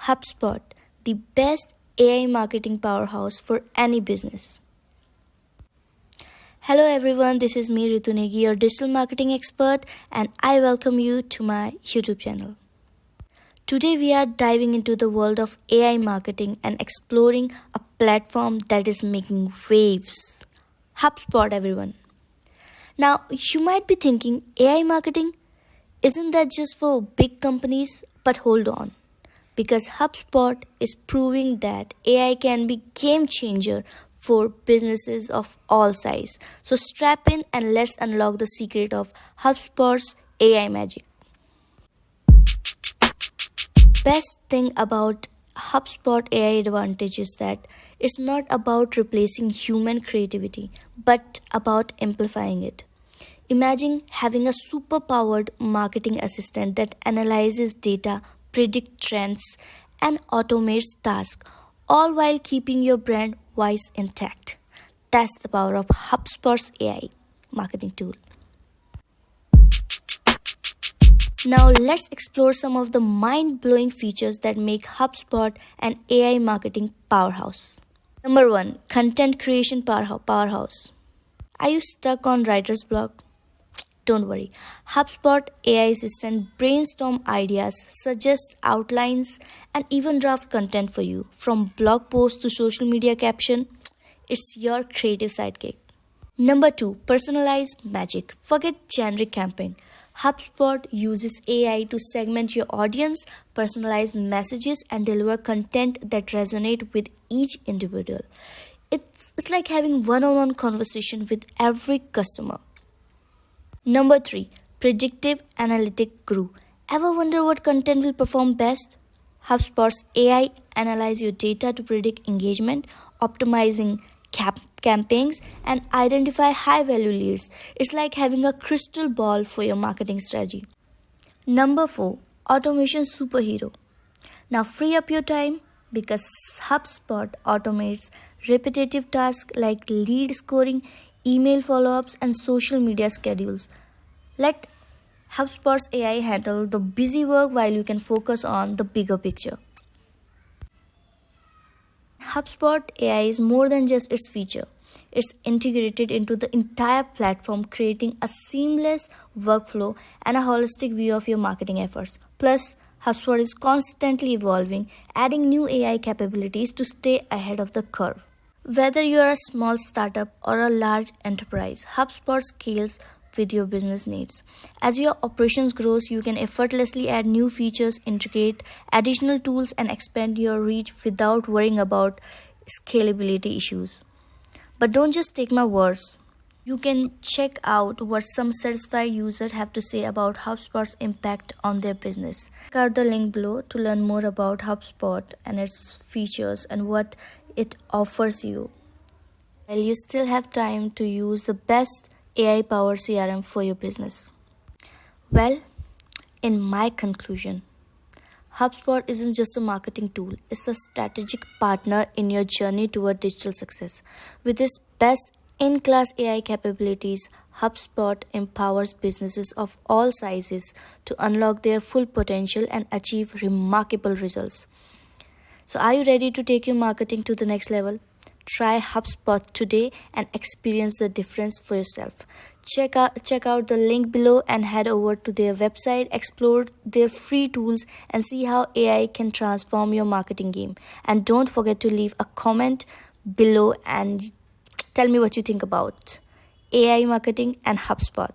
HubSpot, the best AI marketing powerhouse for any business. Hello everyone, this is me Ritunegi, your digital marketing expert, and I welcome you to my YouTube channel. Today we are diving into the world of AI marketing and exploring a platform that is making waves. HubSpot, everyone. Now, you might be thinking, AI marketing? Isn't that just for big companies? But hold on, because HubSpot is proving that AI can be game changer for businesses of all size. So strap in and let's unlock the secret of HubSpot's AI magic. Best thing about HubSpot AI advantage is that it's not about replacing human creativity, but about amplifying it. Imagine having a super powered marketing assistant that analyzes data, predicts trends, and automates tasks, all while keeping your brand voice intact. That's the power of HubSpot's AI marketing tool. Now let's explore some of the mind-blowing features that make HubSpot an AI marketing powerhouse. Number 1, content creation powerhouse. Are you stuck on writer's block? Don't worry. HubSpot AI assistant brainstorm ideas, suggest outlines, and even draft content for you. From blog post to social media caption, it's your creative sidekick. Number 2, personalize magic. Forget generic campaign. HubSpot uses AI to segment your audience, personalize messages, and deliver content that resonate with each individual. It's like having one-on-one conversation with every customer. Number 3, predictive analytic guru. Ever wonder what content will perform best? HubSpot's AI analyze your data to predict engagement, optimizing campaigns, and identify high-value leads. It's like having a crystal ball for your marketing strategy. Number 4, automation superhero. Now free up your time because HubSpot automates repetitive tasks like lead scoring, email follow-ups, and social media schedules. Let HubSpot's AI handle the busy work while you can focus on the bigger picture. HubSpot AI is more than just its feature. It's integrated into the entire platform, creating a seamless workflow and a holistic view of your marketing efforts. Plus, HubSpot is constantly evolving, adding new AI capabilities to stay ahead of the curve. Whether you are a small startup or a large enterprise, HubSpot scales with your business needs. As your operations grows, you can effortlessly add new features, integrate additional tools, and expand your reach without worrying about scalability issues. But don't just take my words. You can check out what some satisfied users have to say about HubSpot's impact on their business. Check out the link below to learn more about HubSpot and its features and what it offers you. While you still have time to use the best AI-powered CRM for your business. Well, in my conclusion, HubSpot isn't just a marketing tool, it's a strategic partner in your journey toward digital success. With its best in-class AI capabilities, HubSpot empowers businesses of all sizes to unlock their full potential and achieve remarkable results. So are you ready to take your marketing to the next level? Try HubSpot today and experience the difference for yourself. Check out the link below and head over to their website, explore their free tools, and see how AI can transform your marketing game. And don't forget to leave a comment below and tell me what you think about AI marketing and HubSpot.